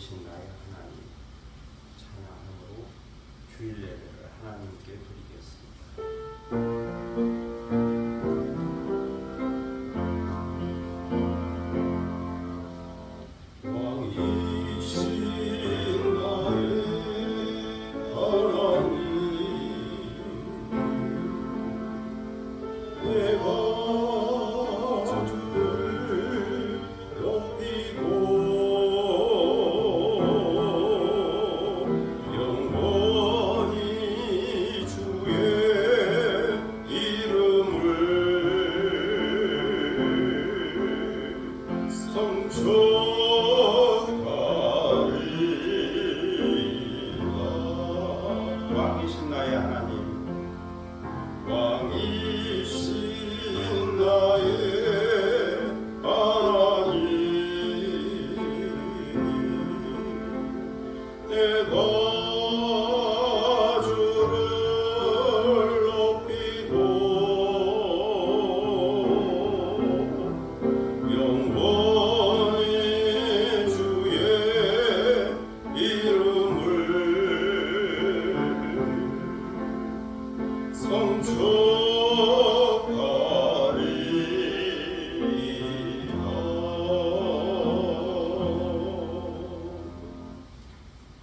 왕이신 나의 하나님 찬양함으로 주일 예배를 하나님께 드리겠습니다. 왕이신 나의 하나님 왕이신 나의 하나님 내가 주를 높이고 영원히 주의 이름을 성축하리이다.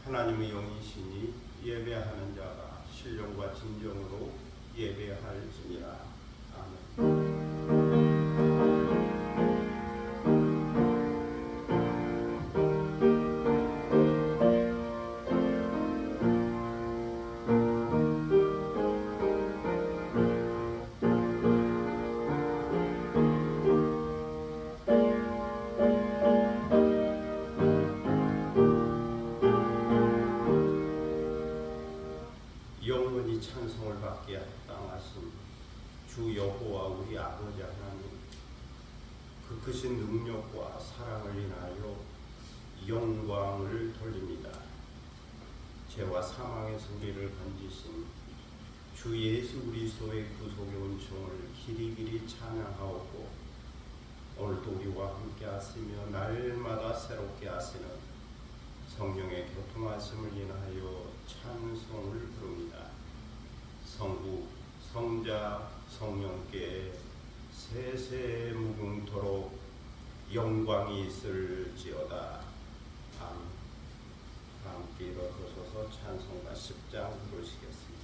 하나님의 영이시니 예배하는 자가 신령과 진정으로 예배할지니라. 아멘. 영원히 찬송을 받게 합당하신 주 여호와 우리 아버지 하나님, 그 크신 능력과 사랑을 인하여 영광을 돌립니다. 죄와 사망의 승리를 건지신 주 예수 그리스도의 구속의 은총을 길이길이 찬양하오고, 오늘도 우리와 함께 하시며 날마다 새롭게 하시는 성령의 교통하심을 인하여 찬송을 부릅니다. 성부, 성자, 성령께 세세 무궁토록 영광이 있을지어다. 아멘. 함께 일어서셔서 찬송가 10장 부르시겠습니다.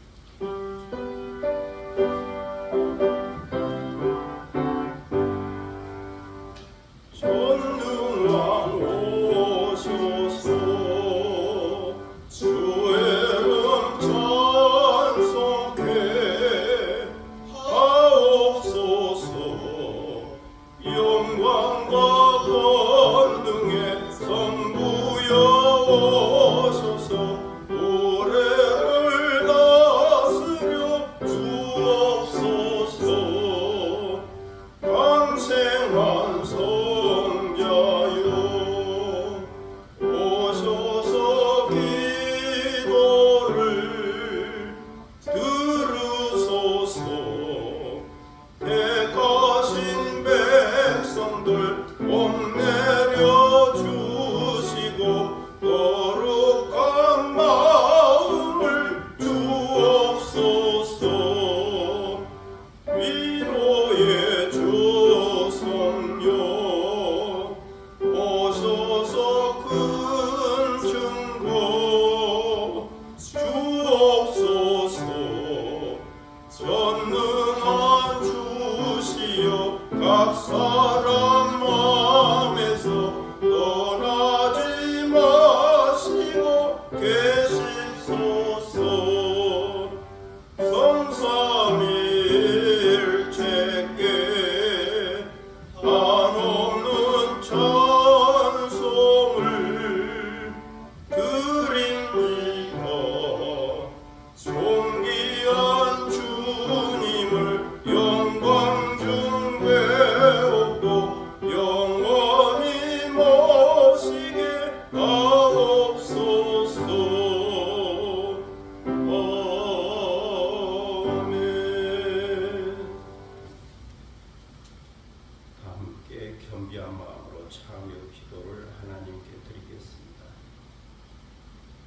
영원히 모시게 하옵소서.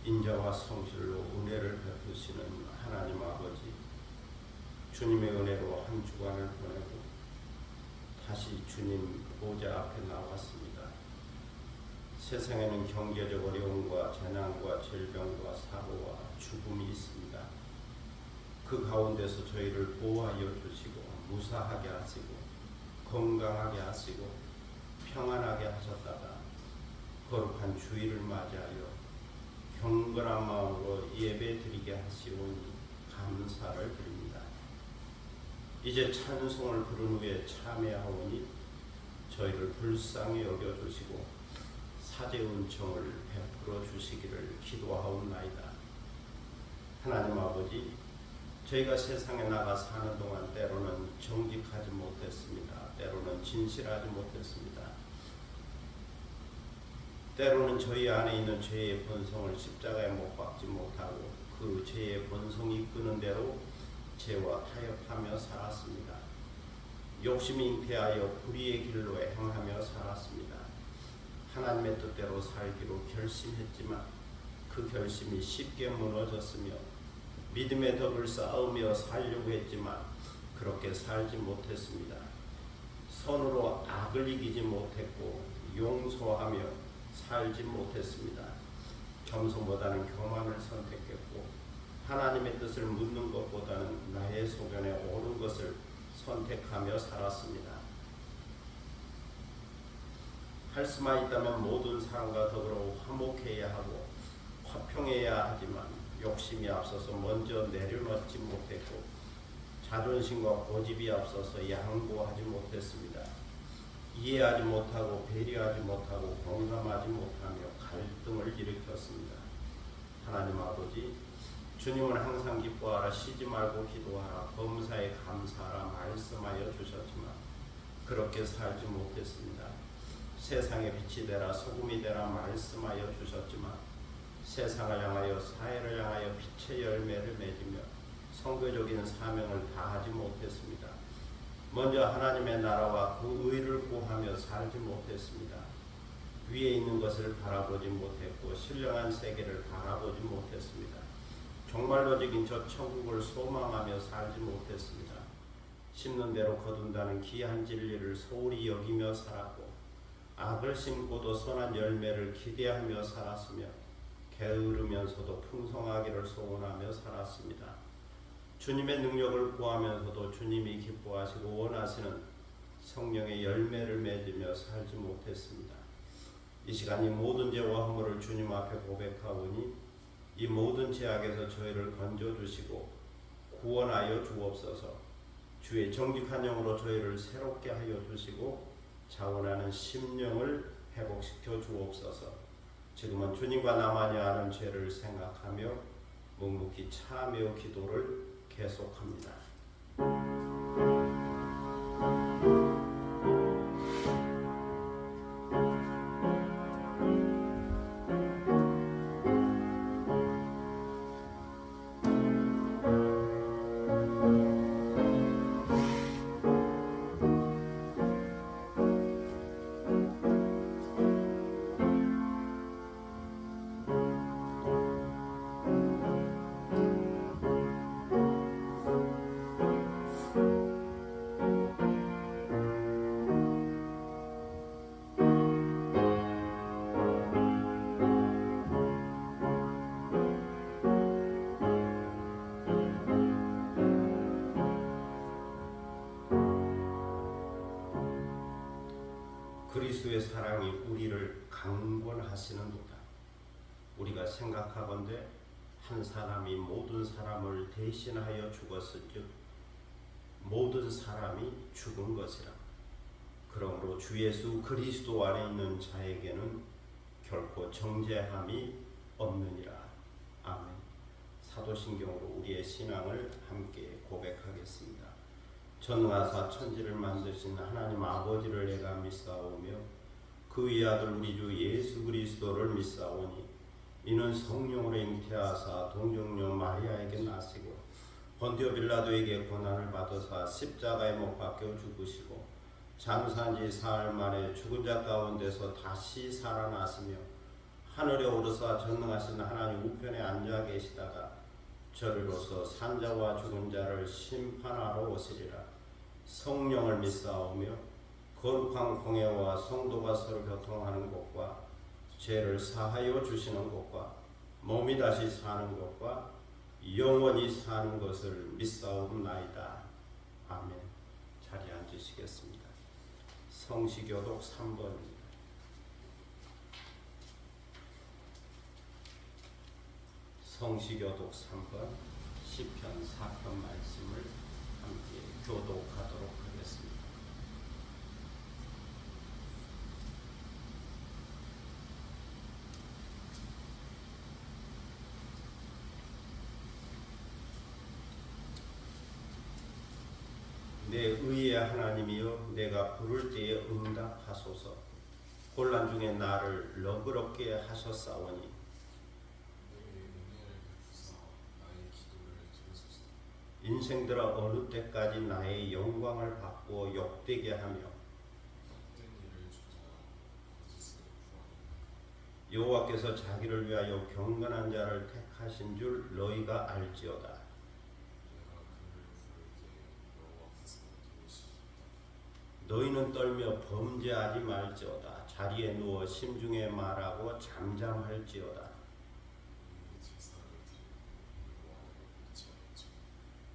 인자와 성실로 은혜를 베푸시는 하나님 아버지, 주님의 은혜로 한 주간을 보내고 다시 주님 보좌 앞에 나왔습니다. 세상에는 경제적 어려움과 재난과 질병과 사고와 죽음이 있습니다. 그 가운데서 저희를 보호하여 주시고 무사하게 하시고 건강하게 하시고 평안하게 하셨다가 거룩한 주일을 맞이하여 경건한 마음으로 예배드리게 하시오니 감사를 드립니다. 이제 찬송을 부른 후에 참회하오니 저희를 불쌍히 여겨주시고 사죄 은총을 베풀어 주시기를 기도하옵나이다. 하나님 아버지, 저희가 세상에 나가 사는 동안 때로는 정직하지 못했습니다. 때로는 진실하지 못했습니다. 때로는 저희 안에 있는 죄의 본성을 십자가에 못 박지 못하고 그 죄의 본성이 이끄는 대로 죄와 타협하며 살았습니다. 욕심이 잉태하여 불의의 길로 행하며 살았습니다. 하나님의 뜻대로 살기로 결심했지만 그 결심이 쉽게 무너졌으며 믿음의 덕을 쌓으며 살려고 했지만 그렇게 살지 못했습니다. 선으로 악을 이기지 못했고 용서하며 살지 못했습니다. 겸손보다는 교만을 선택했고 하나님의 뜻을 묻는 것보다는 나의 소견에 옳은 것을 선택하며 살았습니다. 할 수만 있다면 모든 사람과 더불어 화목해야 하고 화평해야 하지만 욕심이 앞서서 먼저 내려놓지 못했고 자존심과 고집이 앞서서 양보하지 못했습니다. 이해하지 못하고 배려하지 못하고 공감하지 못하며 갈등을 일으켰습니다. 하나님 아버지, 주님은 항상 기뻐하라, 쉬지 말고 기도하라, 범사에 감사하라 말씀하여 주셨지만 그렇게 살지 못했습니다. 세상의 빛이 되라 소금이 되라 말씀하여 주셨지만 세상을 향하여 사회를 향하여 빛의 열매를 맺으며 선교적인 사명을 다하지 못했습니다. 먼저 하나님의 나라와 그 의를 구하며 살지 못했습니다. 위에 있는 것을 바라보지 못했고 신령한 세계를 바라보지 못했습니다. 종말로적인 저 천국을 소망하며 살지 못했습니다. 심는 대로 거둔다는 귀한 진리를 소홀히 여기며 살았고 악을 심고도 선한 열매를 기대하며 살았으며 게으르면서도 풍성하기를 소원하며 살았습니다. 주님의 능력을 구하면서도 주님이 기뻐하시고 원하시는 성령의 열매를 맺으며 살지 못했습니다. 이 시간 이 모든 죄와 허물을 주님 앞에 고백하오니 이 모든 죄악에서 저희를 건져주시고 구원하여 주옵소서. 주의 정직한 영으로 저희를 새롭게 하여 주시고 자원하는 심령을 회복시켜 주옵소서. 지금은 주님과 나만이 아는 죄를 생각하며 묵묵히 참여 기도를 계속합니다. 그리스도의 사랑이 우리를 강권하시는도다. 우리가 생각하건대 한 사람이 모든 사람을 대신하여 죽었은즉 모든 사람이 죽은 것이라. 그러므로 주 예수 그리스도 안에 있는 자에게는 결코 정죄함이 없느니라. 아멘. 사도신경으로 우리의 신앙을 함께 고백하겠습니다. 전능하사 천지를 만드신 하나님 아버지를 내가 믿사오며 그 위 아들 우리 주 예수 그리스도를 믿사오니 이는 성령으로 잉태하사 동정녀 마리아에게 나시고 본디오 빌라도에게 고난을 받으사 십자가에 못 박혀 죽으시고 장사한 지 사흘 만에 죽은 자 가운데서 다시 살아나시며 하늘에 오르사 전능하신 하나님 우편에 앉아 계시다가 저리로서 산자와 죽은 자를 심판하러 오시리라. 성령을 믿사오며 거룩한 공회와 성도가 서로 교통하는 곳과 죄를 사하여 주시는 곳과 몸이 다시 사는 것과 영원히 사는 것을 믿사옵나이다. 아멘. 자리에 앉으시겠습니다. 성시교독 3번입니다. 성시교독 3번 시편 4편 말씀을 함께 교독하도록 하겠습니다. 내 의의 하나님이여, 내가 부를 때에 응답하소서. 곤란 중에 나를 너그럽게 하셨사오니 인생들아 어느 때까지 나의 영광을 받고 욕되게 하며 여호와께서 자기를 위하여 경건한 자를 택하신 줄 너희가 알지어다. 너희는 떨며 범죄하지 말지어다. 자리에 누워 심중에 말하고 잠잠할지어다.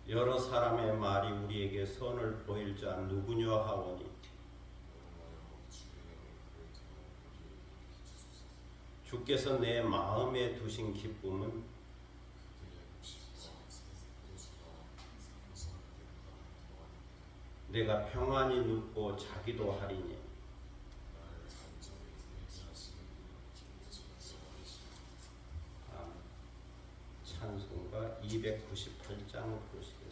여러 사람의 말이 우리에게 선을 보일 자 누구냐 하오니 주께서 내 마음에 두신 기쁨은 내가 평안히 눕고 자기도 하리니 찬송가 298장 부르시겠습니다.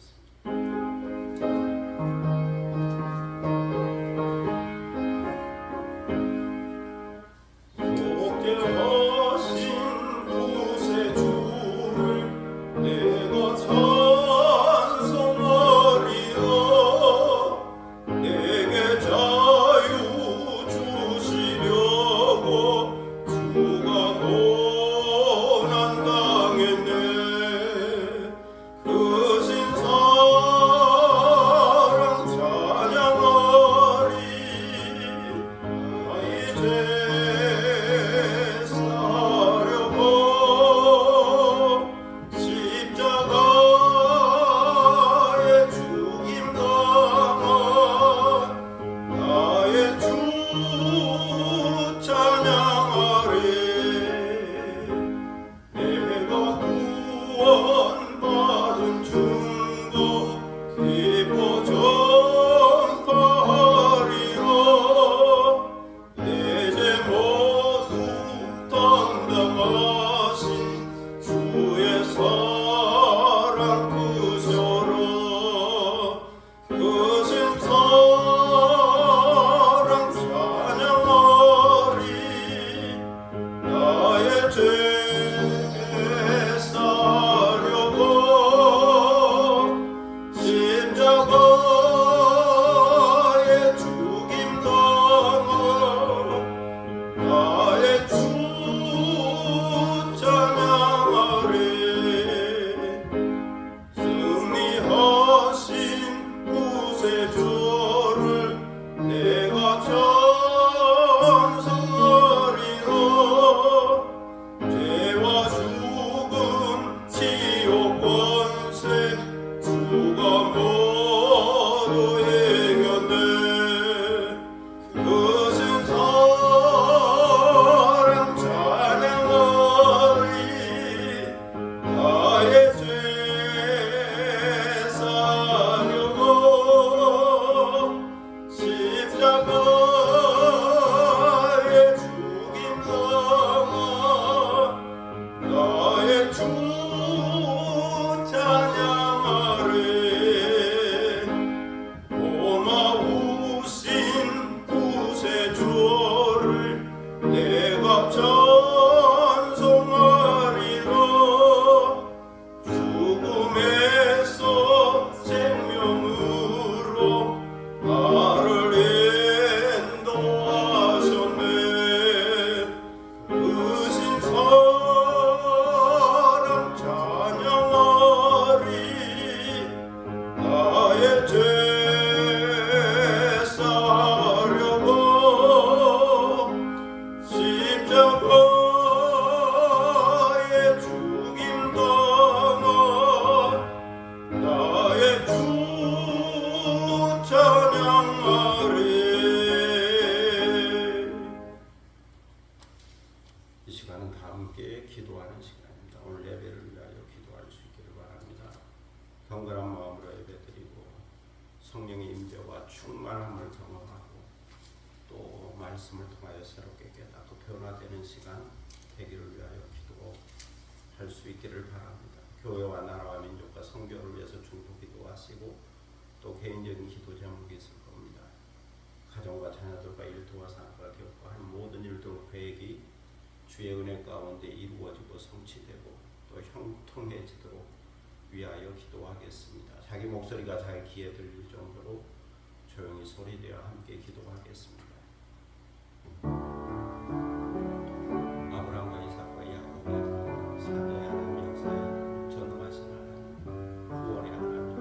그 신사 함께 기도하는 시간입니다. 오늘 예배를 위하여 기도할 수 있기를 바랍니다. 경건한 마음으로 예배드리고 성령의 임재와 충만함을 경험하고 또 말씀을 통하여 새롭게 깨닫고 변화되는 시간 되기를 위하여 기도할 수 있기를 바랍니다. 교회와 나라와 민족과 선교를 위해서 중보 기도하시고 또 개인적인 기도 제목이 있을 겁니다. 가정과 자녀들과 일터와 산업과 기업과 한 모든 일들 계획이 주의 은혜 가운데 이루어지고 성취되고 또 형통해지도록 위하여 기도하겠습니다. 자기 목소리가 자기 귀에 들릴 정도로 조용히 소리내어 함께 기도하겠습니다. 아브라함과 이삭과 야곱의 사도의 하나님 역사에 전능하신 하나님, 구원의 하나님,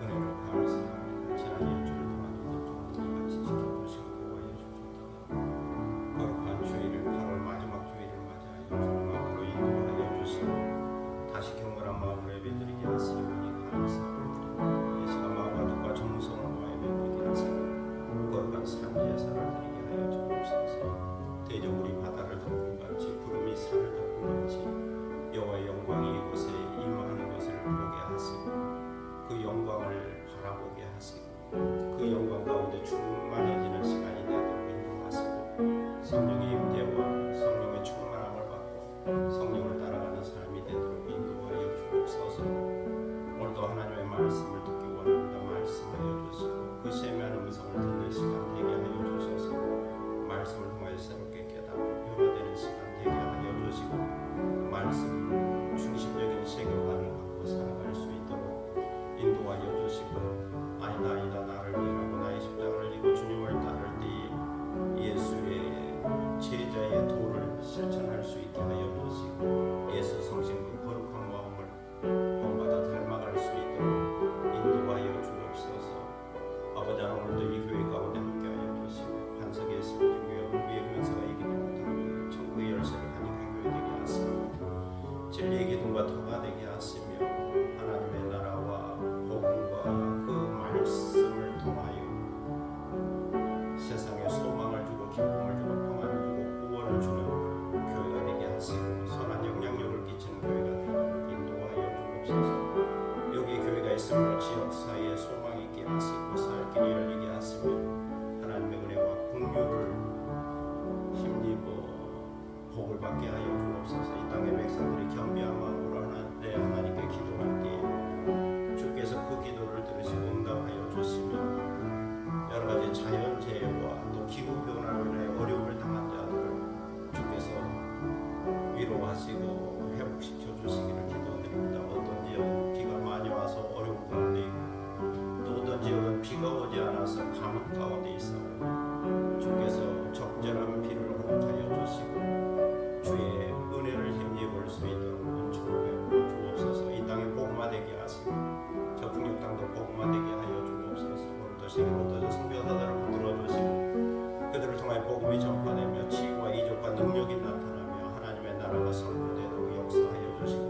은혜를 감사합니다. 지난 일주일 동안 우리들 같이 지켜주시고 보호하여 주셨다가 거룩한 주일을 8월 마지막 주일을 맞이하여 주님 앞으로 인도하여 주시고 다시 경건한 마음으로 예배드리게 하시니 감사합니다. 이 시간 마음과 뜻과 정성으로 예배드리게 하시고 거룩한 산제사를 드리게 하여 주옵소서. 대저 우리 바다를 덮은 같이 구름이 산을 덮은 같이 여호와의 영광이 이곳에 임하는 것을 보게 하시고 그 영광을 바라보게 하시고 그 영광 가운데 충만해지는 시간이 되도록 인도하시고 성령의 임재와 성령의 충만함을 받고 성령을 따라가는 삶이 되도록 인도하여 주옵소서. 오늘도 하나님의 말씀을 듣기 원합니다. 말씀하여 주시고 그 세미한 음성을 듣는 시간 되게 하여 주셔서 말씀을 통하여 새롭게 깨닫고 변화되는 시간 되게 하여 주시고 말씀 중심적인 세계관을 갖고 살아갈 수 있도록 인도하여 주시고 아니다 나를 위하고 나의 십자가를 지고 주님을 따를 때 예수의 제자의 도를 실천할 수 있게 하여 주시고 예수 성신 그 거룩한 마음을 본받아 닮아갈 수 있도록 인도하여 주옵소서. 아버지 하나님 오늘도 이 교회 가운데 함께하여 주시고 반석에 세워지며 우리의 근세가 이기지 못하고 천국의 열쇠를 가진 교회 되게 하시고 진리의 기둥과 터가 되게 하시며 하나님의 나라와 복음과 그 말씀을 통하여 세상에 소망을 주고 기쁨을 주고 평안을 주고 구원을 주는 교회가 되게 하시고 선한 영향력을 끼치는 교회가 되도록 인도하여 주옵소서. 여기 교회가 있으므로 지역 사이에 소망이 있게 하시고 살 길이 열리게 하시며 하나님의 은혜와 긍휼을 힘입어 복을 받게 하여 주옵소서. 이 땅의 백성들이 겸비한 마음으로 하나님께 기도할 때에 주께서 그 기도를 들으시고 응답하여 주시며 여러 가지 자연재해와 또 기후 변화로 인해 어려움을 당한 자들을 주께서 위로하시고 회복시켜 주시기를 기도드립니다. 어떤 지역은 비가 많이 와서 어려운 가운데 있고 또 어떤 지역은 비가 오지 않아서 가뭄 가운데 있사오니 주께서 적절한 비를 허락하여 주시고 주의 은혜를 힘입을 수 있도록 은총을 베풀어 주옵소서. 이 땅에 복음화되게 하시고 저 북녘 땅도 복음화되게 하여 주옵소서. 오늘도 세계로 떠져 선교사들을 붙들어 주시고 그들을 통해 복음이 전파되며 치유와 이적과 능력이 나타나며 하나님의 나라가 선포되도록 역사하여 주시고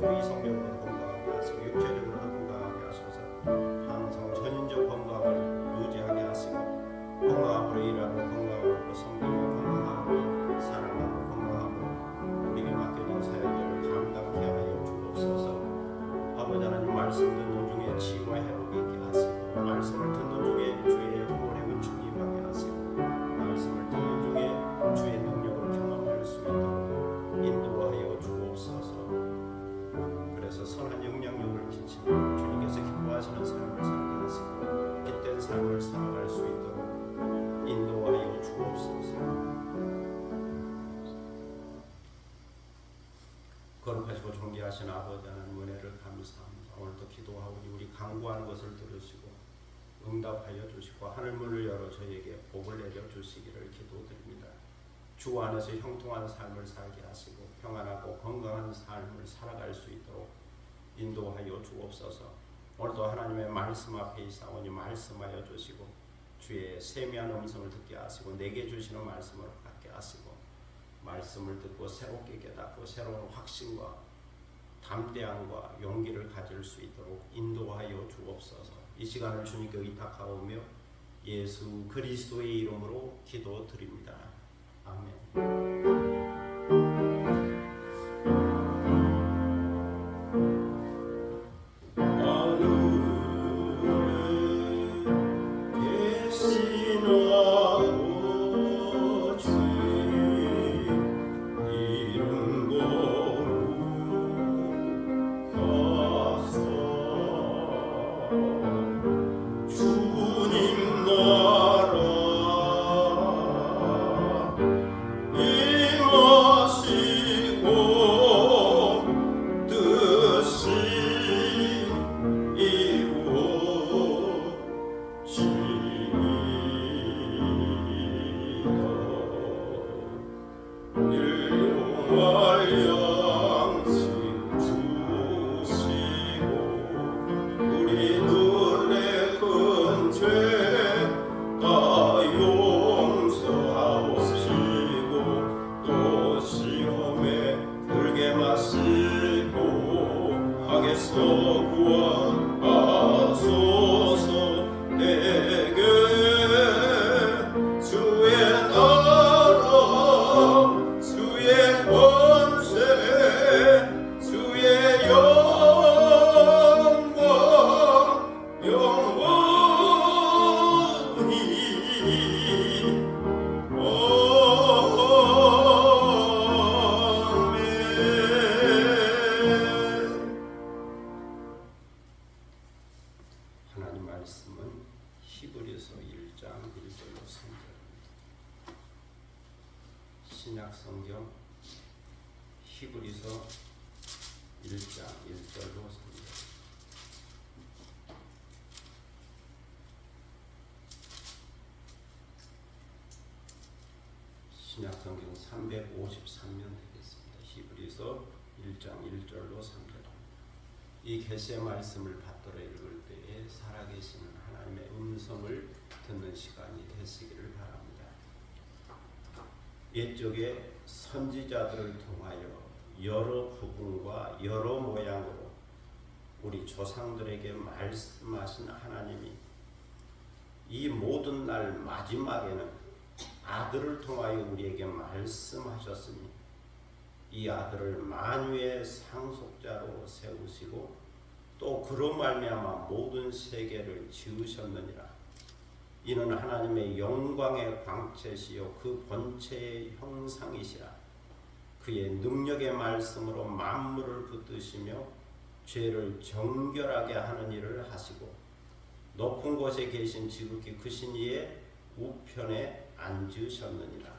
영적으로 이성적으로 건강하게 하시고 육체적으로 건강하게 하셔서 항상 전인적 건강을 유지하게 하시고 건강함으로 일하고 건강함으로 섬기고 건강함으로 사랑하고 건강함으로 우리에게 맡겨진 사역들을 감당케 하여 주옵소서. 아버지 하나님 말씀 듣는 중에 치유와 회복이 있게 하시고 말씀을 듣는 중에 주의 구원의 은총이 임하게 하시고 말씀을 듣는 중에 주의 능력을 경험할 수 있도록 인도하여 주옵소서. 그래서 선한 영향력을 끼치고 주님께서 기뻐하시는 삶을 살게 하시고 깃된 삶을 살아갈 수 있도록 인도하여 주옵소서. 거룩하시고 존귀하신 아버지 하나님 은혜를 감사합니다. 오늘도 기도하오니 우리 간구하는 것을 들으시고 응답하여 주시고 하늘문을 열어 저희에게 복을 내려 주시기를 기도드립니다. 주 안에서 형통한 삶을 살게 하시고 평안하고 건강한 삶을 살아갈 수 있도록 인도하여 주옵소서. 오늘도 하나님의 말씀 앞에 있사오니 말씀하여 주시고 주의 세미한 음성을 듣게 하시고 내게 주시는 말씀을 받게 하시고 말씀을 듣고 새롭게 깨닫고 새로운 확신과 담대함과 용기를 가질 수 있도록 인도하여 주옵소서. 이 시간을 주님께 의탁하오며 예수 그리스도의 이름으로 기도드립니다. 아멘. 하나님 말씀은 히브리서 1장 1절로 3절입니다. 신약 성경 히브리서 1장 1절로 3절. 신약 성경 353면 되겠습니다. 히브리서 1장 1절로 3절. 이 계시의 말씀을 받들어 읽을 때에 살아계시는 하나님의 음성을 듣는 시간이 되시기를 바랍니다. 옛적에 선지자들을 통하여 여러 부분과 여러 모양으로 우리 조상들에게 말씀하신 하나님이 이 모든 날 마지막에는 아들을 통하여 우리에게 말씀하셨으니 이 아들을 만유의 상속자로 세우시고 또 그로 말미암아 모든 세계를 지으셨느니라. 이는 하나님의 영광의 광채시요 그 본체의 형상이시라. 그의 능력의 말씀으로 만물을 붙드시며 죄를 정결하게 하는 일을 하시고 높은 곳에 계신 지극히 크신 이의 우편에 앉으셨느니라.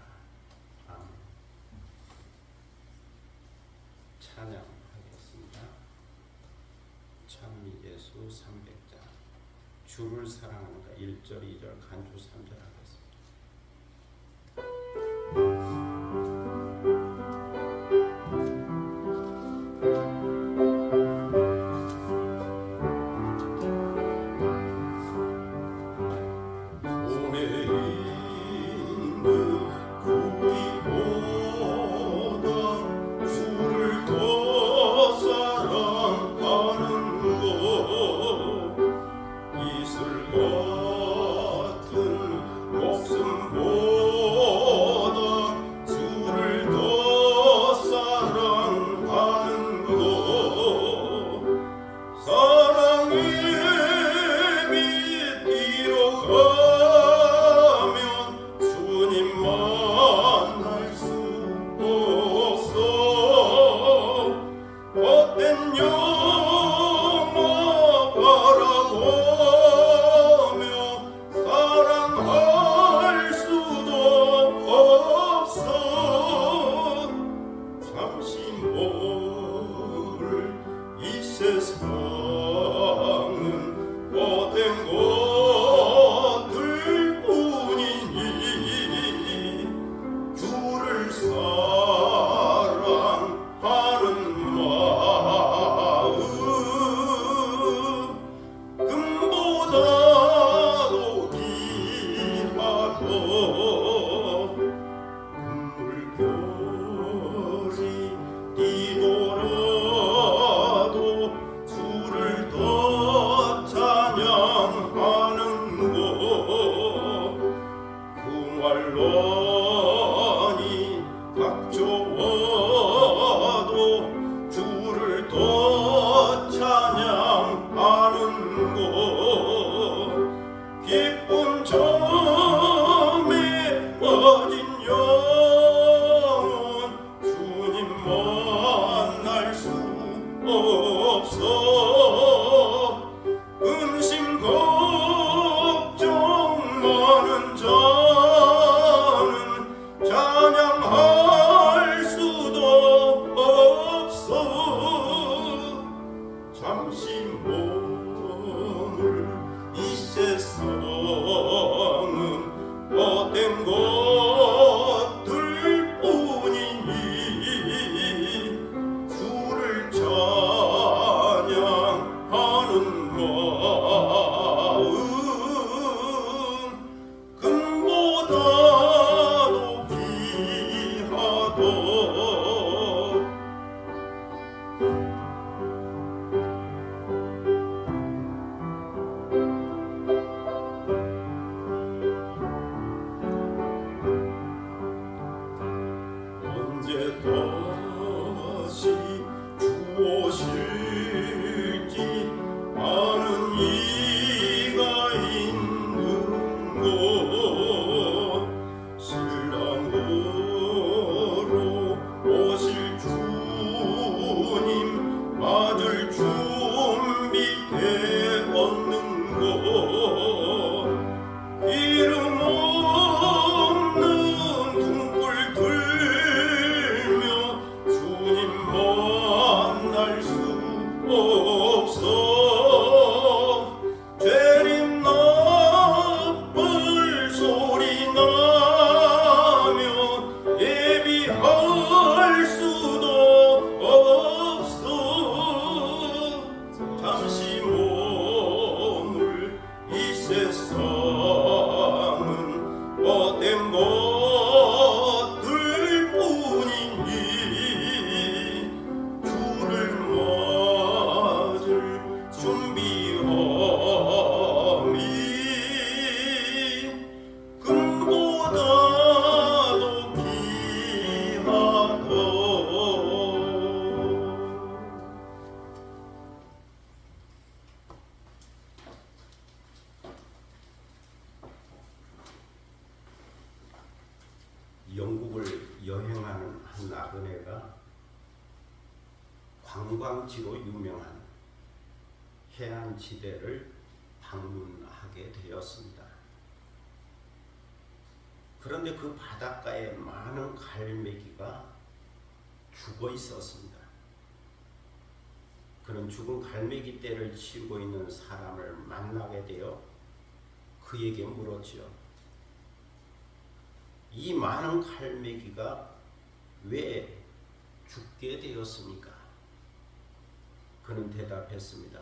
찬양하겠습니다. 참 예수 300장 주를 사랑한다 1절 2절 간주 3절 하겠습니다. 주를 더 사랑 영화 바라보며 사랑할 수도 없어. 잠시 머물 이 세상은 못된 것들 뿐이니 주를 사랑하는 마음 금보다도 귀하고 물결이 뛰더라도 주를 더 찬양하는 것 그 말론이 닥쳐와도 주를 더 찬양하는 것 기쁜 점에 빠진 영혼 주님 만날 수 없어. 근심 걱정 많은 자는 찬양할 수도 없어. 잠시 머물 이 세상은 못된 것들 뿐이니 주를 찬양하는 마음 금보다도 귀하도 언제 다시 주오실지 아는 이가 있는 것 신랑으로 오실 주님 맞을 준비되었는 것 이름 없는 등불 들며 주님 만날 수 없어. 죄림 나팔 소리 나며 예비할 수도 없어. 잠시 머물 이 세상은 못된 것들 뿐이니 주를 맞을 준비함이 금보다도 귀하다. 영국을 여행하는 한 나그네가 관광지로 유명한 해안지대를 방문하게 되었습니다. 그런데 그 바닷가에 많은 갈매기가 죽어 있었습니다. 그는 죽은 갈매기 떼를 치우고 있는 사람을 만나게 되어 그에게 물었지요. 이 많은 갈매기가 왜 죽게 되었습니까? 그는 대답했습니다.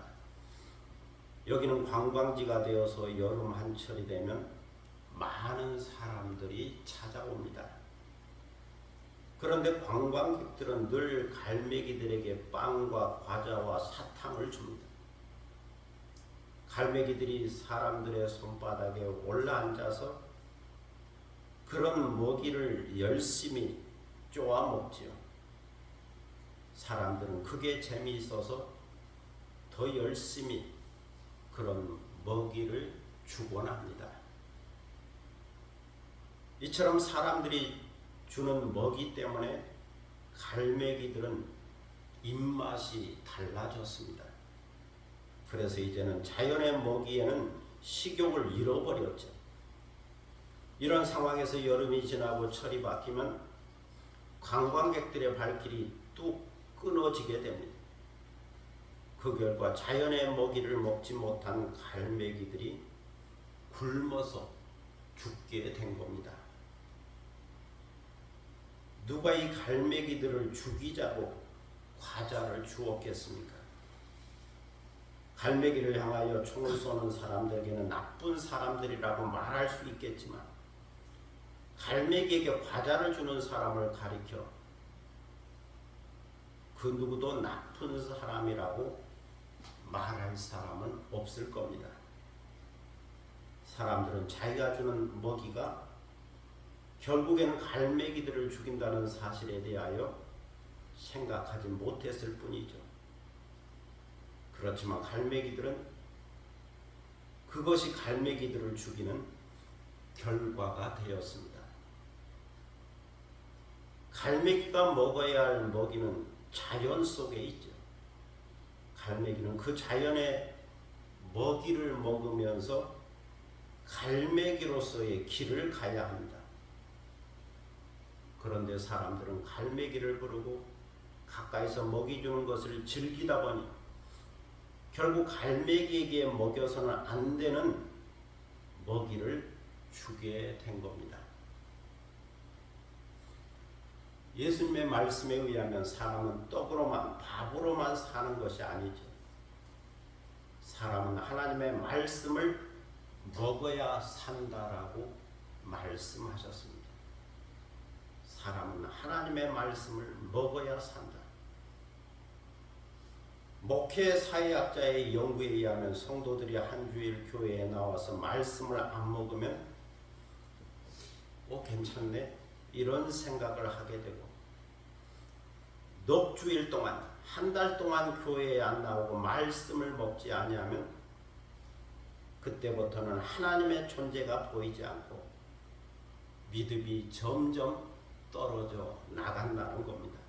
여기는 관광지가 되어서 여름 한철이 되면 많은 사람들이 찾아옵니다. 그런데 관광객들은 늘 갈매기들에게 빵과 과자와 사탕을 줍니다. 갈매기들이 사람들의 손바닥에 올라앉아서 그런 먹이를 열심히 쪼아 먹지요. 사람들은 그게 재미있어서 더 열심히 그런 먹이를 주곤 합니다. 이처럼 사람들이 주는 먹이 때문에 갈매기들은 입맛이 달라졌습니다. 그래서 이제는 자연의 먹이에는 식욕을 잃어버렸죠. 이런 상황에서 여름이 지나고 철이 바뀌면 관광객들의 발길이 뚝 끊어지게 됩니다. 그 결과 자연의 먹이를 먹지 못한 갈매기들이 굶어서 죽게 된 겁니다. 누가 이 갈매기들을 죽이자고 과자를 주었겠습니까? 갈매기를 향하여 총을 쏘는 사람들에게는 나쁜 사람들이라고 말할 수 있겠지만 갈매기에게 과자를 주는 사람을 가리켜 그 누구도 나쁜 사람이라고 말할 사람은 없을 겁니다. 사람들은 자기가 주는 먹이가 결국에는 갈매기들을 죽인다는 사실에 대하여 생각하지 못했을 뿐이죠. 그렇지만 갈매기들은 그것이 갈매기들을 죽이는 결과가 되었습니다. 갈매기가 먹어야 할 먹이는 자연 속에 있죠. 갈매기는 그 자연의 먹이를 먹으면서 갈매기로서의 길을 가야 합니다. 그런데 사람들은 갈매기를 부르고 가까이서 먹이 주는 것을 즐기다 보니 결국 갈매기에게 먹여서는 안 되는 먹이를 주게 된 겁니다. 예수님의 말씀에 의하면 사람은 떡으로만 밥으로만 사는 것이 아니죠. 사람은 하나님의 말씀을 먹어야 산다라고 말씀하셨습니다. 사람은 하나님의 말씀을 먹어야 산다. 목회 사회학자의 연구에 의하면 성도들이 한 주일 교회에 나와서 말씀을 안 먹으면 괜찮네 이런 생각을 하게 되고, 넉 주일 동안 한 달 동안 교회에 안 나오고 말씀을 먹지 아니하면 그때부터는 하나님의 존재가 보이지 않고 믿음이 점점 떨어져 나간다는 겁니다.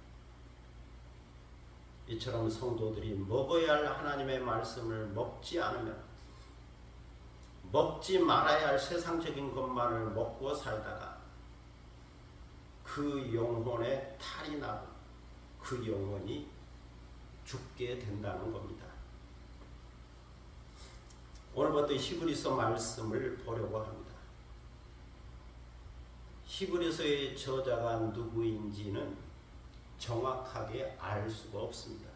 이처럼 성도들이 먹어야 할 하나님의 말씀을 먹지 않으면 먹지 말아야 할 세상적인 것만을 먹고 살다가 그 영혼에 탈이 나고 그 영혼이 죽게 된다는 겁니다. 오늘부터 히브리서 말씀을 보려고 합니다. 히브리서의 저자가 누구인지는 정확하게 알 수가 없습니다.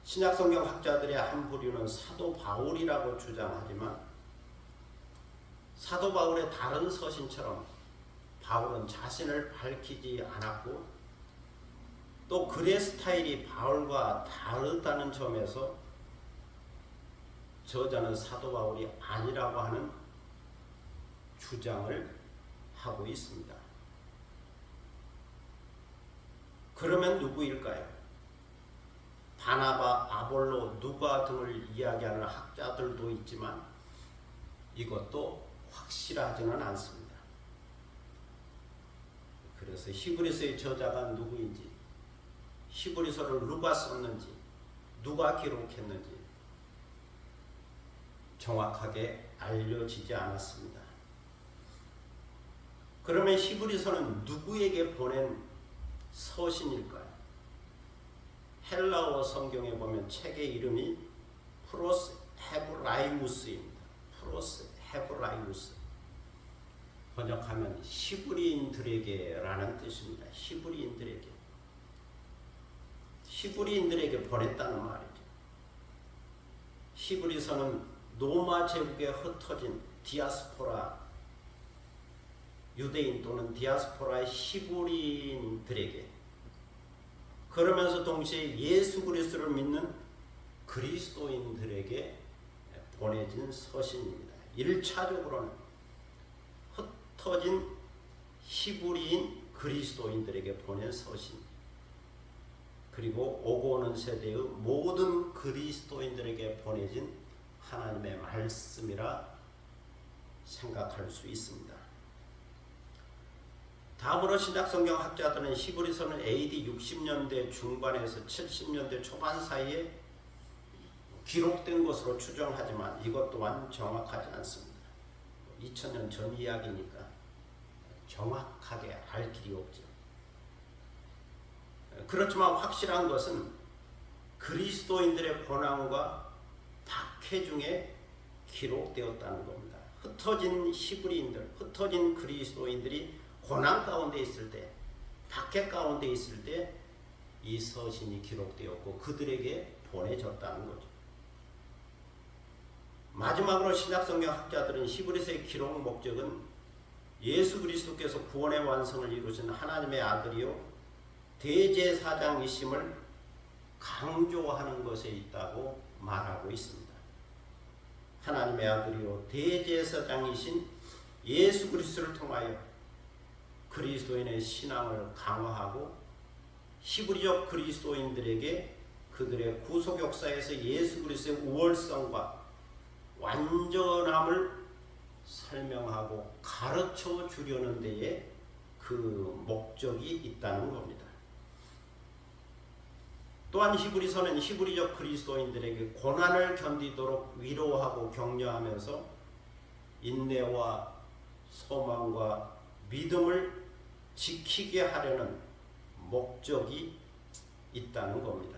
신약성경 학자들의 한 부류는 사도 바울이라고 주장하지만 사도 바울의 다른 서신처럼 바울은 자신을 밝히지 않았고 또 글의 스타일이 바울과 다르다는 점에서 저자는 사도 바울이 아니라고 하는 주장을 하고 있습니다. 그러면 누구일까요? 바나바, 아볼로, 누가 등을 이야기하는 학자들도 있지만 이것도 확실하지는 않습니다. 그래서 히브리서의 저자가 누구인지, 히브리서를 누가 썼는지, 누가 기록했는지 정확하게 알려지지 않았습니다. 그러면 히브리서는 누구에게 보낸 서신일까요? 헬라어 성경에 보면 책의 이름이 프로스 헤브라이우스입니다. 프로스 헤브라이우스. 번역하면 히브리인들에게라는 뜻입니다. 히브리인들에게. 히브리인들에게 보냈다는 말이죠. 히브리서는 로마 제국에 흩어진 디아스포라 유대인 또는 디아스포라의 히브리인들에게, 그러면서 동시에 예수 그리스도를 믿는 그리스도인들에게 보내진 서신입니다. 1차적으로는 흩어진 히브리인 그리스도인들에게 보낸 서신, 그리고 오고 오는 세대의 모든 그리스도인들에게 보내진 하나님의 말씀이라 생각할 수 있습니다. 다음으로 신약성경 학자들은 히브리서는 AD 60년대 중반에서 70년대 초반 사이에 기록된 것으로 추정하지만 이것 또한 정확하지 않습니다. 2000년 전 이야기니까 정확하게 알 길이 없죠. 그렇지만 확실한 것은 그리스도인들의 고난과 박해 중에 기록되었다는 겁니다. 흩어진 히브리인들, 흩어진 그리스도인들이 고난 가운데 있을 때, 박해 가운데 있을 때 이 서신이 기록되었고 그들에게 보내졌다는 거죠. 마지막으로 신약성경 학자들은 히브리서의 기록 목적은 예수 그리스도께서 구원의 완성을 이루신 하나님의 아들이요 대제사장이심을 강조하는 것에 있다고 말하고 있습니다. 하나님의 아들이요 대제사장이신 예수 그리스도를 통하여 그리스도인의 신앙을 강화하고 히브리적 그리스도인들에게 그들의 구속 역사에서 예수 그리스도의 우월성과 완전함을 설명하고 가르쳐 주려는 데에 그 목적이 있다는 겁니다. 또한 히브리서는 히브리적 그리스도인들에게 고난을 견디도록 위로하고 격려하면서 인내와 소망과 믿음을 지키게 하려는 목적이 있다는 겁니다.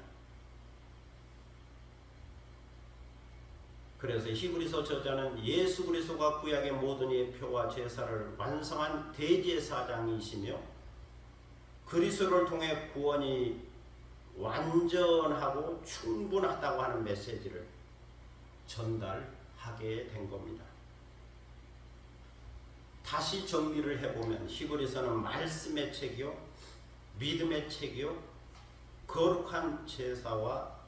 그래서 히브리서 저자는 예수 그리스도가 구약의 모든 예표와 제사를 완성한 대제사장이시며 그리스도를 통해 구원이 완전하고 충분하다고 하는 메시지를 전달하게 된 겁니다. 다시 정리를 해보면 히브리서는 말씀의 책이요 믿음의 책이요 거룩한 제사와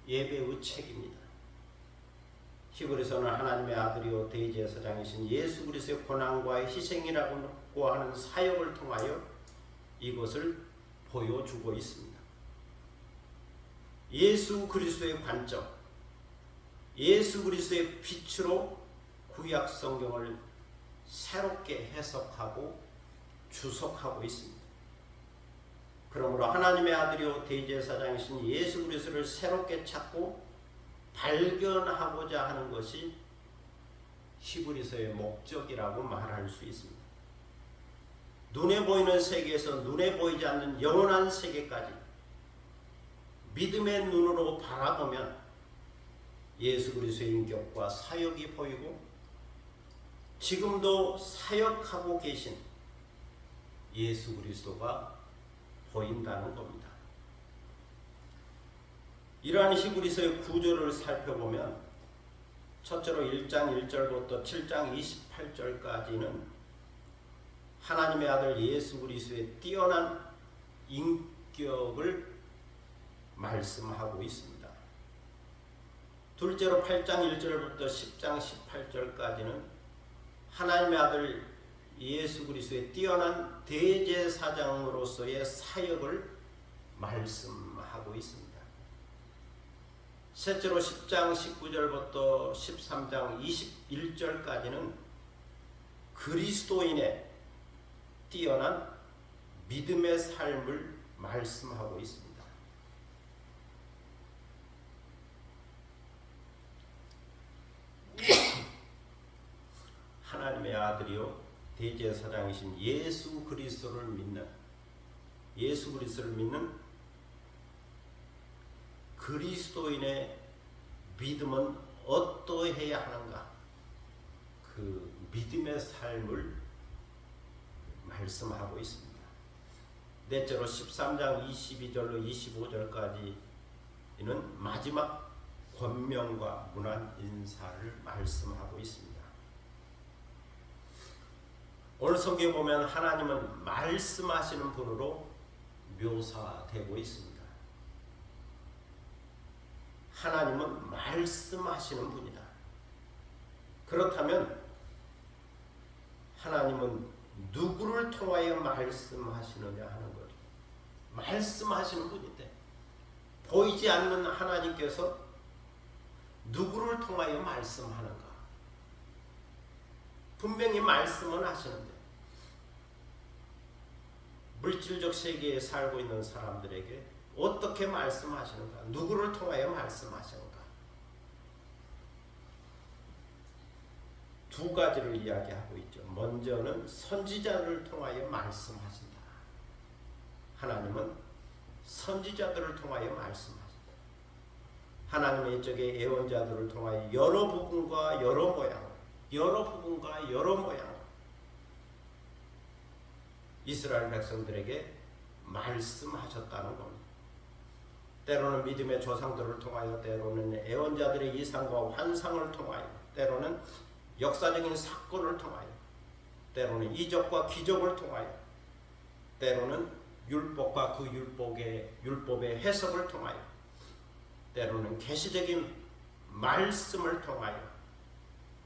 예배의 책입니다. 히브리서는 하나님의 아들이요 대제사장이신 예수 그리스도의 고난과의 희생이라고 하는 사역을 통하여 이것을 보여주고 있습니다. 예수 그리스도의 관점, 예수 그리스도의 빛으로 구약 성경을 새롭게 해석하고 주석하고 있습니다. 그러므로 하나님의 아들이요 대제사장이신 예수 그리스도를 새롭게 찾고 발견하고자 하는 것이 히브리서의 목적이라고 말할 수 있습니다. 눈에 보이는 세계에서 눈에 보이지 않는 영원한 세계까지 믿음의 눈으로 바라보면 예수 그리스도의 인격과 사역이 보이고 지금도 사역하고 계신 예수 그리스도가 보인다는 겁니다. 이러한 히브리서의 구조를 살펴보면 첫째로 1장 1절부터 7장 28절까지는 하나님의 아들 예수 그리스도의 뛰어난 인격을 말씀하고 있습니다. 둘째로 8장 1절부터 10장 18절까지는 하나님의 아들 예수 그리스도의 뛰어난 대제사장으로서의 사역을 말씀하고 있습니다. 셋째로 10장 19절부터 13장 21절까지는 그리스도인의 뛰어난 믿음의 삶을 말씀하고 있습니다. 하나님의 아들이요 대제사장이신 예수 그리스도를 믿는 그리스도인의 믿음은 어떠해야 하는가? 그 믿음의 삶을 말씀하고 있습니다. 넷째로 13장 22절로 25절까지는 마지막 권명과 문안 인사를 말씀하고 있습니다. 오늘 성경에 보면 하나님은 말씀하시는 분으로 묘사되고 있습니다. 하나님은 말씀하시는 분이다. 그렇다면 하나님은 누구를 통하여 말씀하시느냐 하는 거죠. 말씀하시는 분인데 보이지 않는 하나님께서 누구를 통하여 말씀하는가? 분명히 말씀은 하시는데 물질적 세계에 살고 있는 사람들에게 어떻게 말씀하시는가? 누구를 통하여 말씀하시는가? 두 가지를 이야기하고 있죠. 먼저는 선지자를 통하여 말씀하신다. 하나님은 선지자들을 통하여 말씀하신다. 하나님의 이쪽에 예언자들을 통하여 여러 부분과 여러 모양 이스라엘 백성들에게 말씀하셨다는 겁니다. 때로는 믿음의 조상들을 통하여, 때로는 예언자들의 이상과 환상을 통하여, 때로는 역사적인 사건을 통하여, 때로는 이적과 기적을 통하여, 때로는 율법과 그 율법의 해석을 통하여, 때로는 계시적인 말씀을 통하여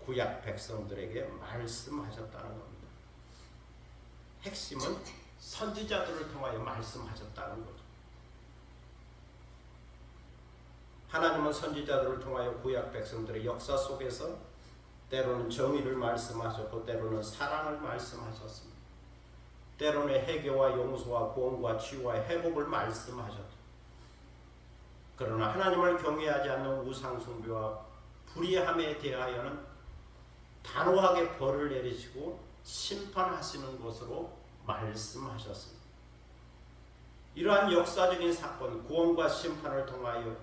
구약 백성들에게 말씀하셨다는 겁니다. 핵심은 선지자들을 통하여 말씀하셨다는 거죠. 하나님은 선지자들을 통하여 구약 백성들의 역사 속에서 때로는 정의를 말씀하셨고, 때로는 사랑을 말씀하셨습니다. 때로는 해결과 용서와 구원과 치유와 회복을 말씀하셨죠. 그러나 하나님을 경외하지 않는 우상숭배와 불의함에 대하여는 단호하게 벌을 내리시고 심판하시는 것으로 말씀하셨습니다. 이러한 역사적인 사건, 구원과 심판을 통하여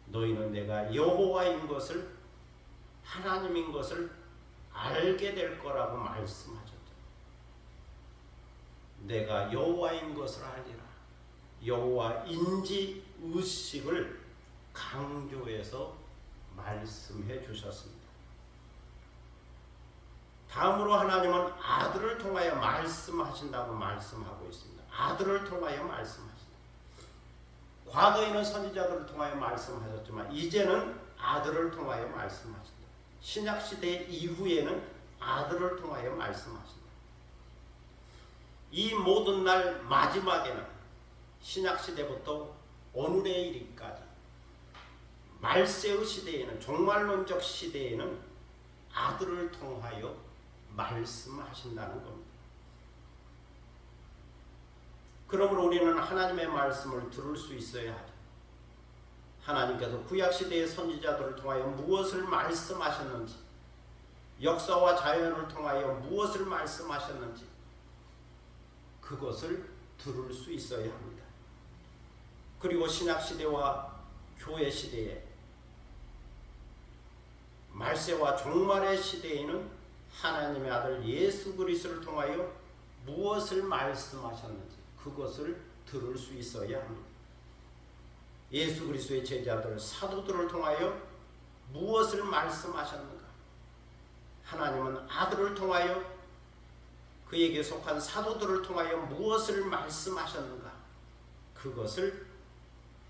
너희는 내가 여호와인 것을, 하나님인 것을 알게 될 거라고 말씀하셨죠. 내가 여호와인 것을 알리라. 여호와 인지 의식을 강조해서 말씀해 주셨습니다. 다음으로 하나님은 아들을 통하여 말씀하신다고 말씀하고 있습니다. 아들을 통하여 말씀하신다. 과거에는 선지자들을 통하여 말씀하셨지만 이제는 아들을 통하여 말씀하신다. 신약시대 이후에는 아들을 통하여 말씀하신다. 이 모든 날 마지막에는 신약시대부터 오늘에 이르기까지 말세의 시대에는, 종말론적 시대에는 아들을 통하여 말씀하신다는 겁니다. 그러므로 우리는 하나님의 말씀을 들을 수 있어야 하죠. 하나님께서 구약시대의 선지자들을 통하여 무엇을 말씀하셨는지, 역사와 자연을 통하여 무엇을 말씀하셨는지 그것을 들을 수 있어야 합니다. 그리고 신약시대와 교회시대에, 말세와 종말의 시대에는 하나님의 아들 예수 그리스도를 통하여 무엇을 말씀하셨는지 그것을 들을 수 있어야 합니다. 예수 그리스도의 제자들, 사도들을 통하여 무엇을 말씀하셨는가? 하나님은 아들을 통하여, 그에게 속한 사도들을 통하여 무엇을 말씀하셨는가? 그것을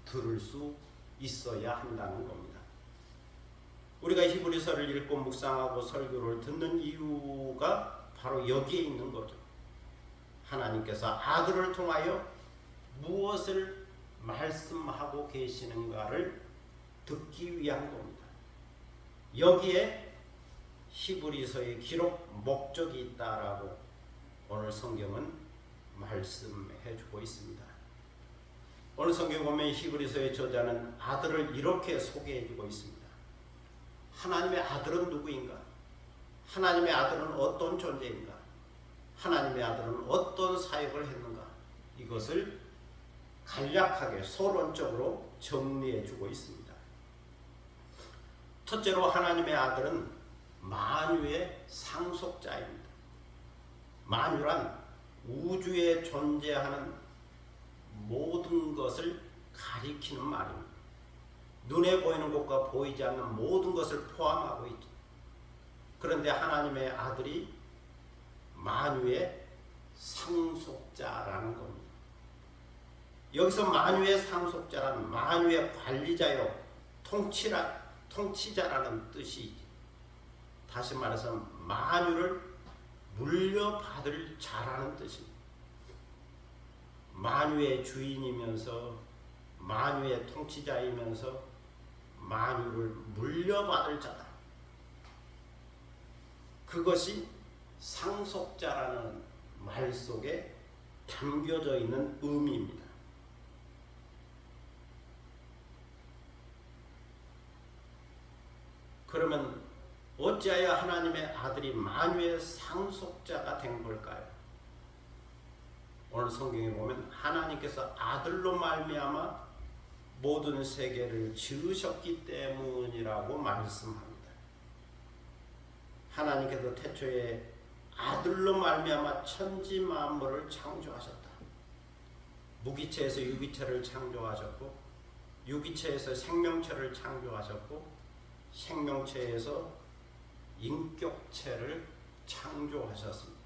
들을 수 있어야 한다는 겁니다. 우리가 히브리서를 읽고 묵상하고 설교를 듣는 이유가 바로 여기에 있는 거죠. 하나님께서 아들을 통하여 무엇을 말씀하고 계시는가를 듣기 위한 겁니다. 여기에 히브리서의 기록 목적이 있다라고 오늘 성경은 말씀해 주고 있습니다. 오늘 성경 보면 히브리서의 저자는 아들을 이렇게 소개해 주고 있습니다. 하나님의 아들은 누구인가? 하나님의 아들은 어떤 존재인가? 하나님의 아들은 어떤 사역을 했는가? 이것을 간략하게 서론적으로 정리해 주고 있습니다. 첫째로 하나님의 아들은 만유의 상속자입니다. 만유란 우주에 존재하는 모든 것을 가리키는 말입니다. 눈에 보이는 것과 보이지 않는 모든 것을 포함하고 있죠. 그런데 하나님의 아들이 만유의 상속자라는 겁니다. 여기서 만유의 상속자란 만유의 관리자요, 통치자라는 뜻이, 다시 말해서 만유를 물려받을 자라는 뜻입니다. 만유의 주인이면서, 만유의 통치자이면서 만유를 물려받을 자다. 그것이 상속자라는 말 속에 담겨져 있는 의미입니다. 그러면 어찌하여 하나님의 아들이 만유의 상속자가 된 걸까요? 오늘 성경에 보면 하나님께서 아들로 말미암아 모든 세계를 지으셨기 때문이라고 말씀합니다. 하나님께서 태초에 아들로 말미암아 천지 만물을 창조하셨다. 무기체에서 유기체를 창조하셨고, 유기체에서 생명체를 창조하셨고, 생명체에서 인격체를 창조하셨습니다.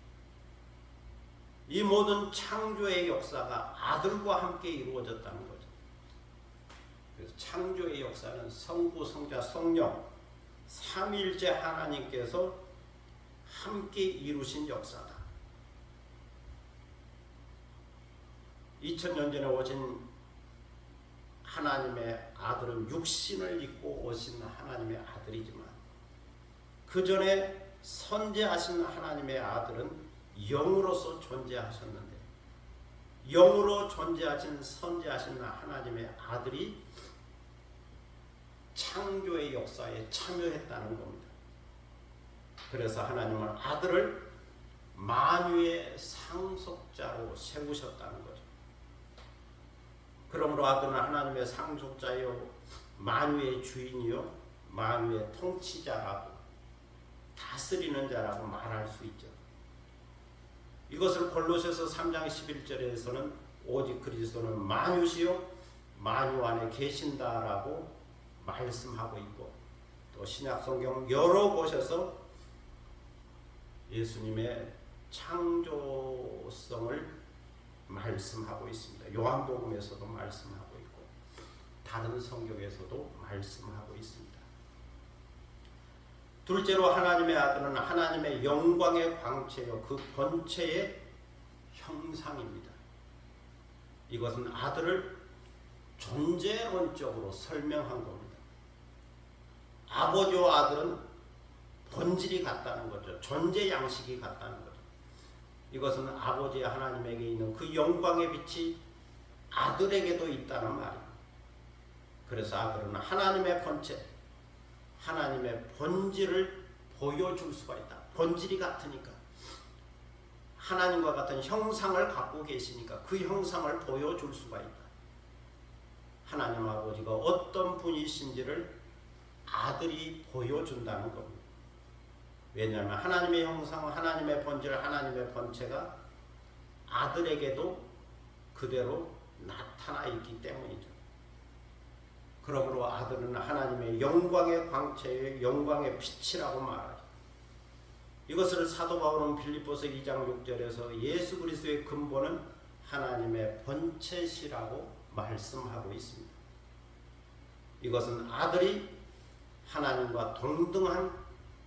이 모든 창조의 역사가 아들과 함께 이루어졌다는 거죠. 그래서 창조의 역사는 성부, 성자, 성령 삼위일체 하나님께서 함께 이루신 역사다. 2000년 전에 오신 하나님의 아들은 육신을 입고 오신 하나님의 아들이지만 그 전에 선재하신 하나님의 아들은 영으로서 존재하셨는데 영으로 존재하신 선재하신 하나님의 아들이 창조의 역사에 참여했다는 겁니다. 그래서 하나님은 아들을 만유의 상속자로 세우셨다는 거죠. 그러므로 아들은 하나님의 상속자요, 만유의 주인이요, 만유의 통치자라고, 다스리는 자라고 말할 수 있죠. 이것을 골로새서 3장 11절에서는 오직 그리스도는 만유시요 만유 안에 계신다라고 말씀하고 있고, 또 신약성경 여러 곳에서 예수님의 창조성을 말씀하고 있습니다. 요한복음에서도 말씀하고 있고 다른 성경에서도 말씀하고 있습니다. 둘째로 하나님의 아들은 하나님의 영광의 광채요 그 본체의 형상입니다. 이것은 아들을 존재론적으로 설명한 겁니다. 아버지와 아들은 본질이 같다는 거죠. 존재 양식이 같다는 거죠. 이것은 아버지 하나님에게 있는 그 영광의 빛이 아들에게도 있다는 말입니다. 그래서 아들은 하나님의 본체, 하나님의 본질을 보여줄 수가 있다. 본질이 같으니까, 하나님과 같은 형상을 갖고 계시니까 그 형상을 보여줄 수가 있다. 하나님 아버지가 어떤 분이신지를 아들이 보여준다는 겁니다. 왜냐하면 하나님의 형상, 하나님의 본질, 하나님의 본체가 아들에게도 그대로 나타나 있기 때문이죠. 그러므로 아들은 하나님의 영광의 광채의 영광의 빛이라고 말하죠. 이것을 사도 바울은 빌립보서 2장 6절에서 예수 그리스도의 근본은 하나님의 본체시라고 말씀하고 있습니다. 이것은 아들이 하나님과 동등한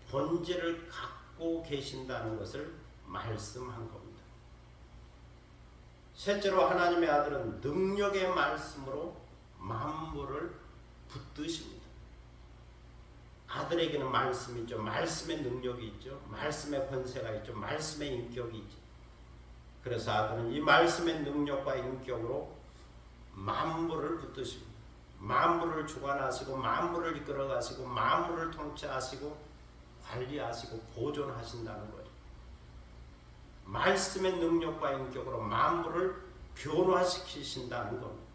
본질을 갖고 계신다는 것을 말씀한 겁니다. 셋째로 하나님의 아들은 능력의 말씀으로 만물을 붙드십니다. 아들에게는 말씀이 있죠. 말씀의 능력이 있죠. 말씀의 권세가 있죠. 말씀의 인격이 있죠. 그래서 아들은 이 말씀의 능력과 인격으로 만물을 붙드십니다. 만물을 주관하시고 만물을 이끌어가시고 만물을 통치하시고 관리하시고 보존하신다는 거예요. 말씀의 능력과 인격으로 만물을 변화시키신다는 겁니다.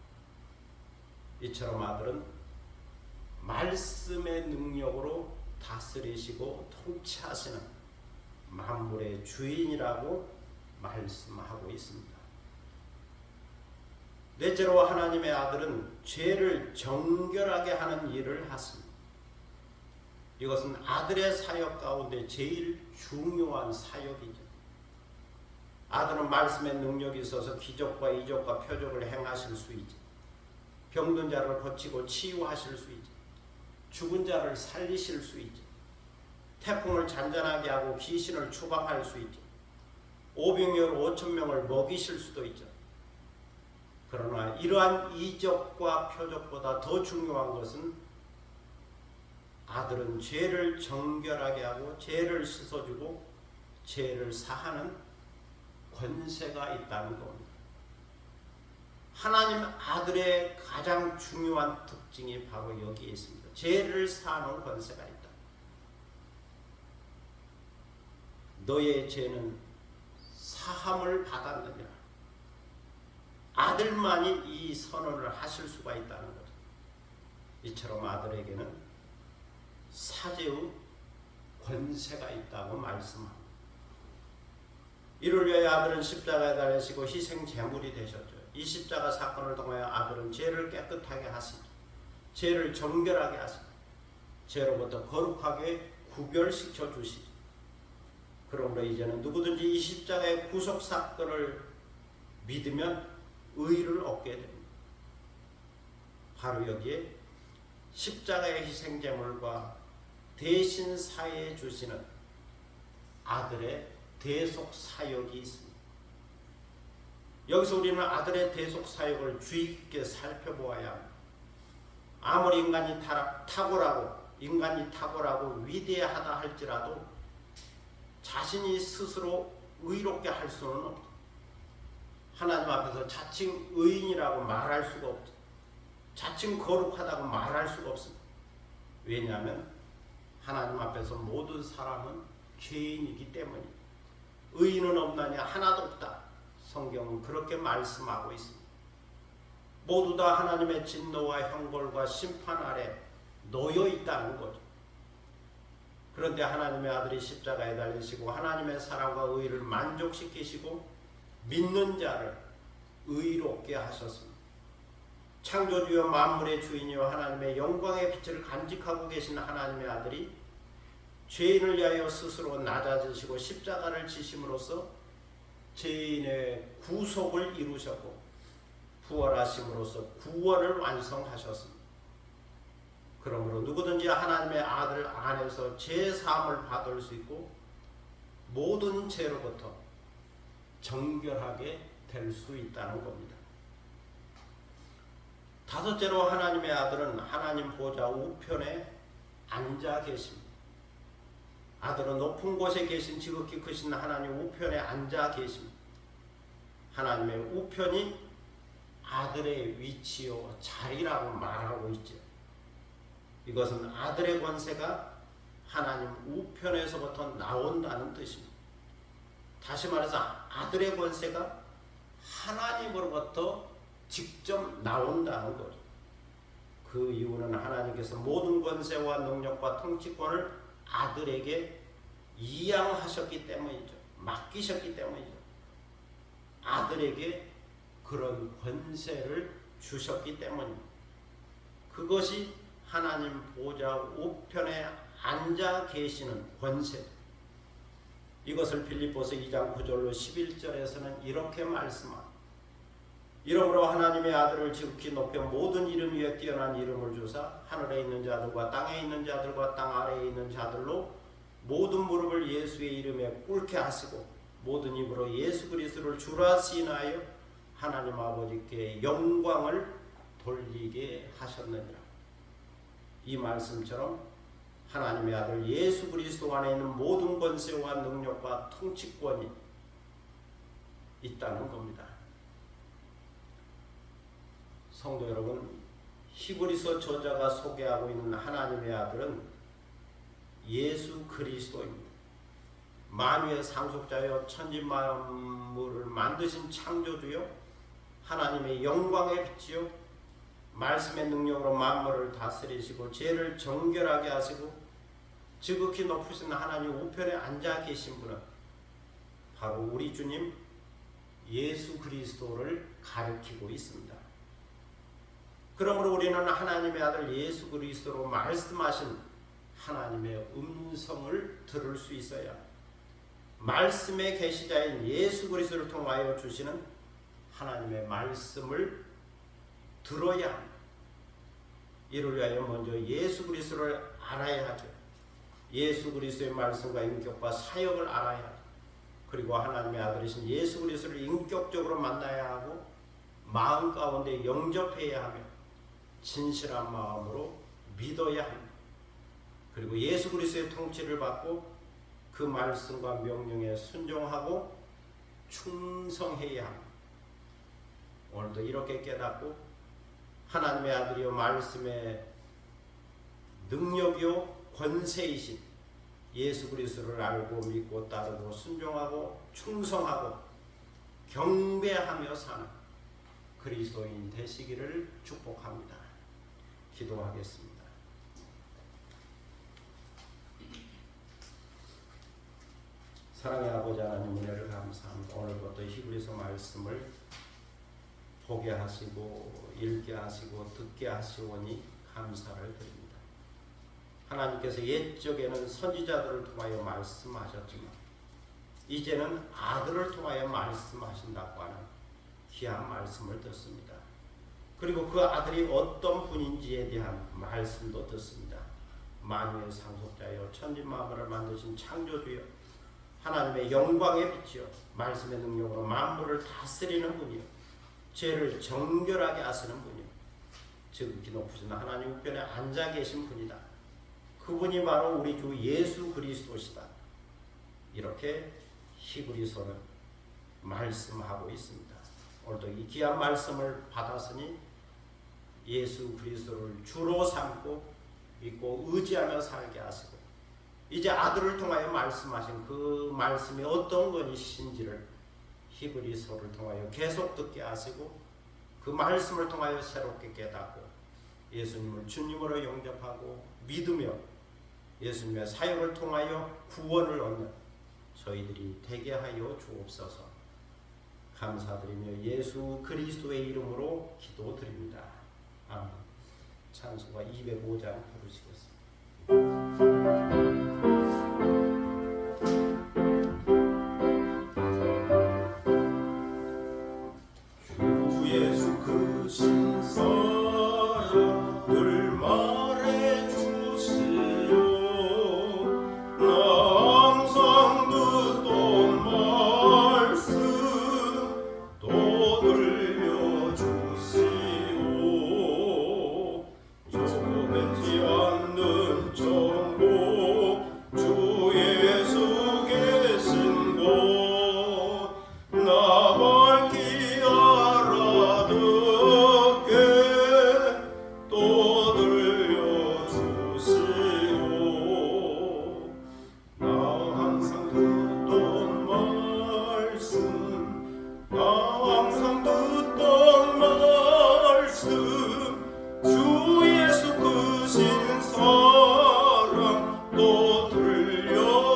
이처럼 아들은 말씀의 능력으로 다스리시고 통치하시는 만물의 주인이라고 말씀하고 있습니다. 넷째로 하나님의 아들은 죄를 정결하게 하는 일을 하십니다. 이것은 아들의 사역 가운데 제일 중요한 사역이죠. 아들은 말씀의 능력이 있어서 기적과 이적과 표적을 행하실 수 있죠. 병든 자를 고치고 치유하실 수 있죠. 죽은 자를 살리실 수 있죠. 태풍을 잔잔하게 하고 귀신을 추방할 수 있죠. 오병이어 5,000명을 먹이실 수도 있죠. 그러나 이러한 이적과 표적보다 더 중요한 것은 아들은 죄를 정결하게 하고 죄를 씻어주고 죄를 사하는 권세가 있다는 겁니다. 하나님 아들의 가장 중요한 특징이 바로 여기에 있습니다. 죄를 사하는 권세가 있다. 너의 죄는 사함을 받았느니라. 아들만이 이 선언을 하실 수가 있다는 거죠. 이처럼 아들에게는 사죄의 권세가 있다고 말씀합니다. 이를 위하여 아들은 십자가에 달리시고 희생 제물이 되셨죠. 이 십자가 사건을 통하여 아들은 죄를 깨끗하게 하시고 죄를 정결하게 하시고 죄로부터 거룩하게 구별시켜 주시죠. 그러므로 이제는 누구든지 이 십자가의 구속 사건을 믿으면 의를 얻게 됩니다. 바로 여기에 십자가의 희생제물과 대신 사해 주시는 아들의 대속 사역이 있습니다. 여기서 우리는 아들의 대속 사역을 주의 깊게 살펴보아야 합니다. 아무리 인간이 탁월하고 위대하다 할지라도 자신이 스스로 의롭게 할 수는 없다. 하나님 앞에서 자칭 의인이라고 말할 수가 없다. 자칭 거룩하다고 말할 수가 없습니다. 왜냐하면 하나님 앞에서 모든 사람은 죄인이기 때문입니다. 의인은 없나니 하나도 없다. 성경은 그렇게 말씀하고 있습니다. 모두 다 하나님의 진노와 형벌과 심판 아래 놓여 있다는 거죠. 그런데 하나님의 아들이 십자가에 달리시고 하나님의 사랑과 의를 만족시키시고 믿는 자를 의롭게 하셨습니다. 창조주여 만물의 주인이여 하나님의 영광의 빛을 간직하고 계신 하나님의 아들이 죄인을 위하여 스스로 낮아지시고 십자가를 지심으로써 죄인의 구속을 이루셨고 부활하심으로써 구원을 완성하셨습니다. 그러므로 누구든지 하나님의 아들 안에서 죄사함을 받을 수 있고 모든 죄로부터 정결하게 될 수 있다는 겁니다. 다섯째로 하나님의 아들은 하나님 보좌 우편에 앉아 계십니다. 아들은 높은 곳에 계신 지극히 크신 하나님 우편에 앉아 계십니다. 하나님의 우편이 아들의 위치요 자리라고 말하고 있죠. 이것은 아들의 권세가 하나님 우편에서부터 나온다는 뜻입니다. 다시 말해서 아들의 권세가 하나님으로부터 직접 나온다는 거죠. 그 이유는 하나님께서 모든 권세와 능력과 통치권을 아들에게 이양하셨기 때문이죠. 맡기셨기 때문이죠. 아들에게 그런 권세를 주셨기 때문입니다. 그것이 하나님 보좌 우편에 앉아 계시는 권세. 이것을 빌립보서 2장 9절로 11절에서는 이렇게 말씀합니다. 이러므로 하나님의 아들을 지극히 높여 모든 이름 위에 뛰어난 이름을 주사 하늘에 있는 자들과 땅에 있는 자들과 땅 아래에 있는 자들로 모든 무릎을 예수의 이름에 꿇게 하시고 모든 입으로 예수 그리스도를 주라 시인하여 하나님 아버지께 영광을 돌리게 하셨느니라. 이 말씀처럼 하나님의 아들 예수 그리스도 안에 있는 모든 권세와 능력과 통치권이 있다는 겁니다. 성도 여러분, 히브리서 저자가 소개하고 있는 하나님의 아들은 예수 그리스도입니다. 만유의 상속자여 천지만물을 만드신 창조주여 하나님의 영광의 빛이요 말씀의 능력으로 만물을 다스리시고 죄를 정결하게 하시고 지극히 높으신 하나님 우편에 앉아 계신 분은 바로 우리 주님 예수 그리스도를 가리키고 있습니다. 그러므로 우리는 하나님의 아들 예수 그리스도로 말씀하신 하나님의 음성을 들을 수 있어야 말씀의 계시자인 예수 그리스도를 통하여 주시는 하나님의 말씀을 들어야 합니다. 이를 위하여 먼저 예수 그리스도를 알아야 하죠. 예수 그리스도의 말씀과 인격과 사역을 알아야 하죠. 그리고 하나님의 아들이신 예수 그리스도를 인격적으로 만나야 하고 마음 가운데 영접해야 하며 진실한 마음으로 믿어야 합니다. 그리고 예수 그리스도의 통치를 받고 그 말씀과 명령에 순종하고 충성해야 합니다. 오늘도 이렇게 깨닫고 하나님의 아들이요 말씀의 능력이요 권세이신 예수 그리스도를 알고 믿고 따르고 순종하고 충성하고 경배하며 사는 그리스도인 되시기를 축복합니다. 기도하겠습니다. 사랑의 아버지 하나님 은혜를 감사합니다. 오늘부터 히브리서 말씀을 보게 하시고 읽게 하시고 듣게 하시오니 감사를 드립니다. 하나님께서 옛적에는 선지자들을 통하여 말씀하셨지만 이제는 아들을 통하여 말씀하신다고 하는 귀한 말씀을 듣습니다. 그리고 그 아들이 어떤 분인지에 대한 말씀도 듣습니다. 만유의 상속자여 천지만물을 만드신 창조주여 하나님의 영광의 빛이요 말씀의 능력으로 만물을 다스리는 분이요 죄를 정결하게 하시는 분이요 지극히 높으신 하나님 우편에 앉아 계신 분이다. 그분이 바로 우리 주 예수 그리스도시다. 이렇게 히브리서는 말씀하고 있습니다. 오늘도 이 귀한 말씀을 받았으니 예수 그리스도를 주로 삼고 믿고 의지하며 살게 하시고 이제 아들을 통하여 말씀하신 그 말씀이 어떤 것이신지를 히브리서를 통하여 계속 듣게 하시고 그 말씀을 통하여 새롭게 깨닫고 예수님을 주님으로 영접하고 믿으며 예수님의 사역을 통하여 구원을 얻는 저희들이 되게 하여 주옵소서. 감사드리며 예수 그리스도의 이름으로 기도드립니다. 아멘. 찬송가 205장 부르시겠습니다. 또 들려주시오.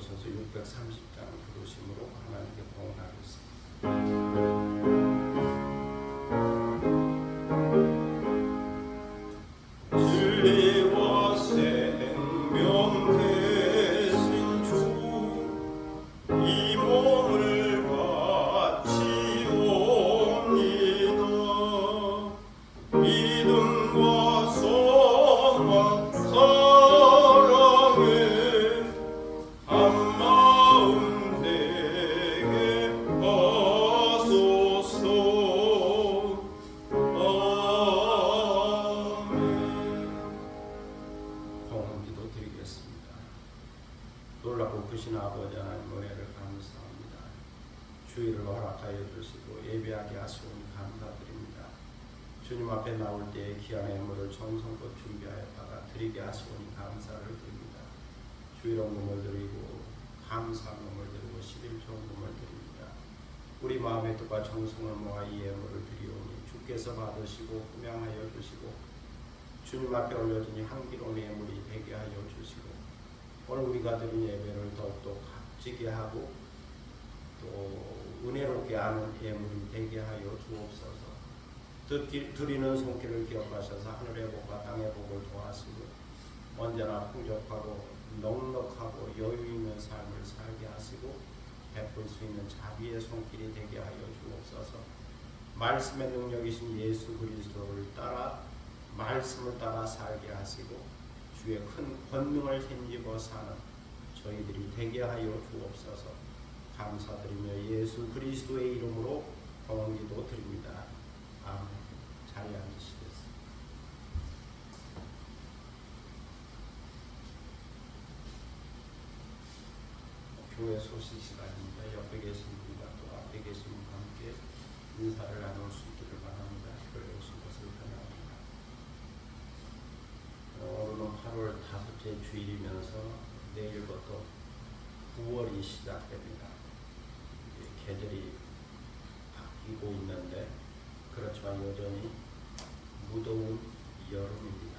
오셔서 630장 부르심으로 하나님께 공헌하겠습니다. 진리와 생명 되신 주, 이 몸을 바치옵니다. 믿음과 소망 사랑에 한마음 되게 하소서. 공헌기도 드리겠습니다. 놀랍고 크신 아버지 하나님 은혜를 감사합니다. 주의를 허락하여 주시고 예배하게 하시오니 감사드립니다. 주님 앞에 나올 때에 귀한 예물을 정성껏 준비하여 받아 드리게 하시오니 감사를 드립니다. 주일원금을 드리고 감사금을 드리고 11조금을 드립니다. 우리 마음의 뜻과 정성을 모아 이 예물을 드리오니 주께서 받으시고 품양하여 주시고 주님 앞에 올려주니 향기로운 예물이 되게 하여 주시고 오늘 우리가 드린 예배를 더욱더 값지게 하고 또 은혜롭게 하는 예물이 되게 하여 주옵소서. 드리는 손길을 기억하셔서 하늘의 복과 땅의 복을 도하시고 언제나 풍족하고 넉넉하고 여유 있는 삶을 살게 하시고 베풀 수 있는 자비의 손길이 되게 하여 주옵소서. 말씀의 능력이신 예수 그리스도를 따라 말씀을 따라 살게 하시고 주의 큰 권능을 힘입어 사는 저희들이 되게 하여 주옵소서. 감사드리며 예수 그리스도의 이름으로 공헌기도 드립니다. 아멘. 자리에 앉으시겠습니다. 교회 소식 시간입니다. 옆에 계신 분과 또 앞에 계신 분과 함께 인사를 나눌 수 있기를 바랍니다. 교회 오신 것을 환영합니다. 오늘은 8월 5째 주일이면서 내일부터 9월이 시작됩니다. 계절이 바뀌고 있는데 그렇지만 여전히 무더운 여름입니다.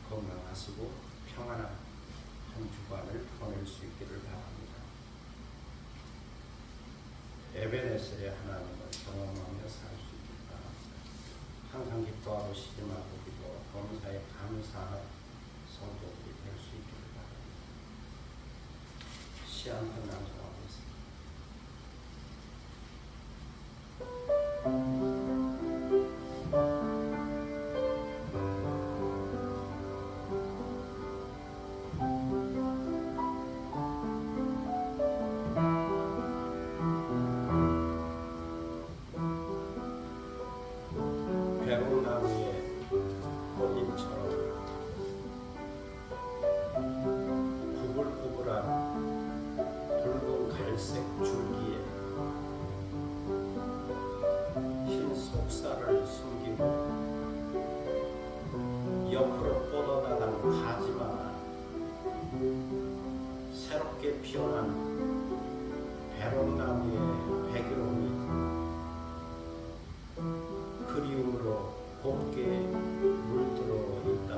건강하시고 평안한 한 주간을 보낼 수 있기를 바랍니다. 에베네셀의 하나님을 경험하며 살 수 있기를 바랍니다. 항상 기뻐하고 쉬지 말고 기도, 범사에 감사한 성도들이 될 수 있기를 바랍니다. 시 한 편 낭송하겠습니다. 배롱나무의 꽃잎처럼 구불구불한 붉은 갈색 줄기에 흰 속살을 숨기고 옆으로 뻗어나간 가지마다 새롭게 피어난 배롱나무의 배경이 그리움으로 곱게 물들어 있다.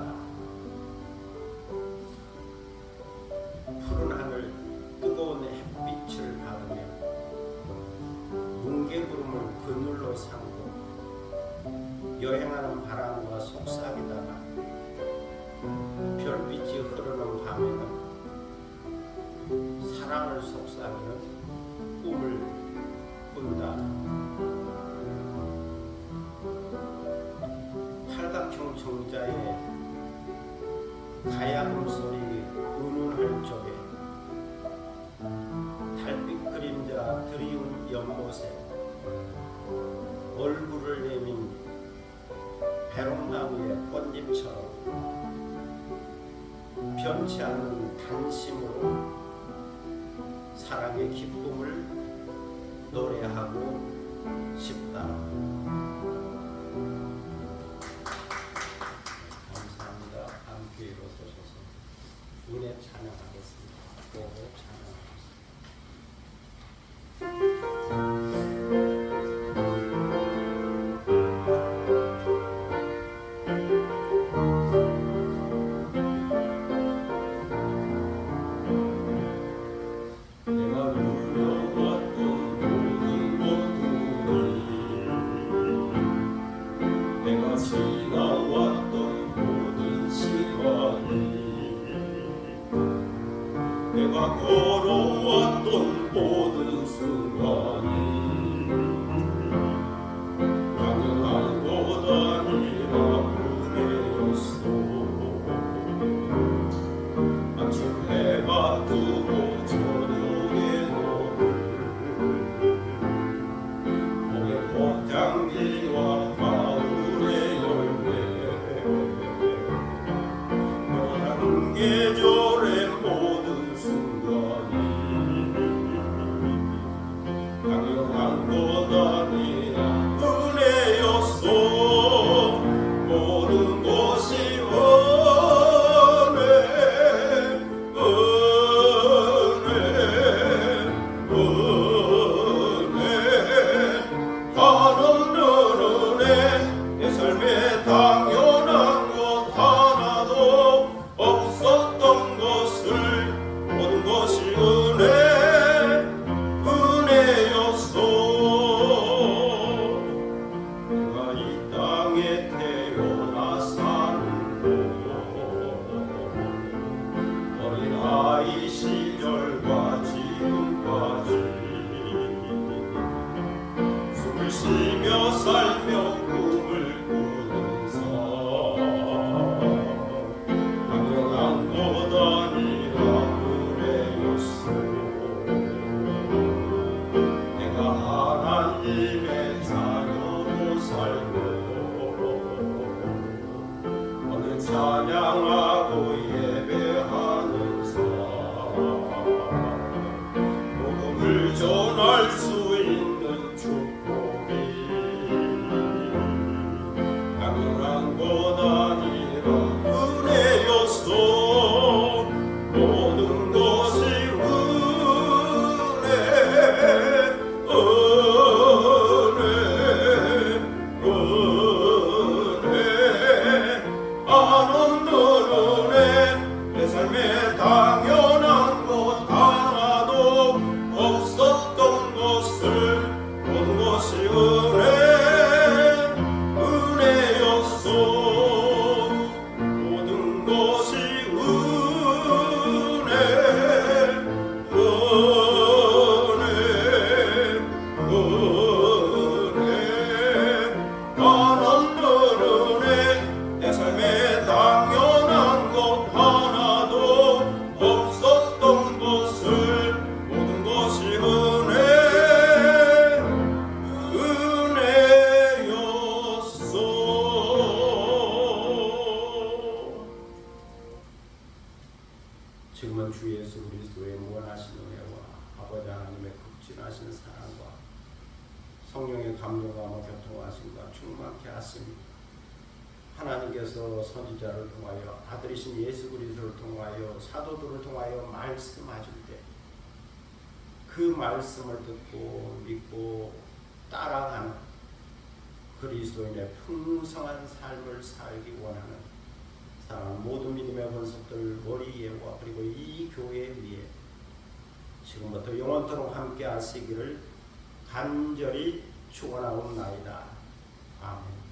푸른 하늘 뜨거운 햇빛을 받으며 뭉게구름을 그늘로 삼고 여행하는 바람과 속삭이다가 별빛이 흐르는 밤에는 사랑을 속삭이는 꿈을 꾼다. 팔각형 정자에 가야금 소리 은은할 적에 달빛 그림자 드리운 연못에 얼굴을 내민 배롱나무의 꽃잎처럼 변치 않는 단심으로 사랑의 기쁨을 노래하고 싶다. 감사합니다. 함께 일어서셔서 은혜 찬양하겠습니다. 보고 찬양하겠습니다. 내가 걸어왔던 모든 순간이 당연한 것 아니라 은혜였어. 아침 해가 뜨고 저녁에 너를 봄의 꽃향기와 가을의 열매 너란 계절의 모든 순간이 당연한 것 아니라 은혜였어. 모든 것이 한없는 은혜. 내 삶에 당연한 것 하나도 없었던 것을 모든 것이 은혜였어. 내가 이 땅에 태어나 사는 것 어린아이 시절과 지금까지 숨을 쉬며 살며 꿈을 꾸는 삶 당연한 것 아니라 은혜였어. 내가 하나님의 자녀로 살고 오늘 찬양하고 예배하는 삶 복음을 전할 수 있는 축복이 당연한 것 아니라 은혜였어. 모든 것이 한없는 은혜. 내 삶에 당연한 것 하나도 없었던 것을 모든 것이 은혜였어. 모든 것이 한없는 은혜. 내 삶에 당연한 것 하나도 없었던 것을 모든 것이 은혜였어. 지금은 주 예수 그리스도의 무한하신 은혜와 아버지 하나님의 극진하신 사랑과 성령의 감동감과 교통하심과 충만케 하십니다. 하나님께서 선지자를 통하여 아들이신 예수 그리스도를 통하여 사도들을 통하여 말씀하실 때 그 말씀을 듣고 믿고 따라가는 그리스도인의 풍성한 삶을 살기 원하는 사랑하는 모든 믿음의 권속들 머리에와 그리고 이 교회 위에 지금부터 영원토록 함께 하시기를 간절히 축원하옵나이다. 아멘.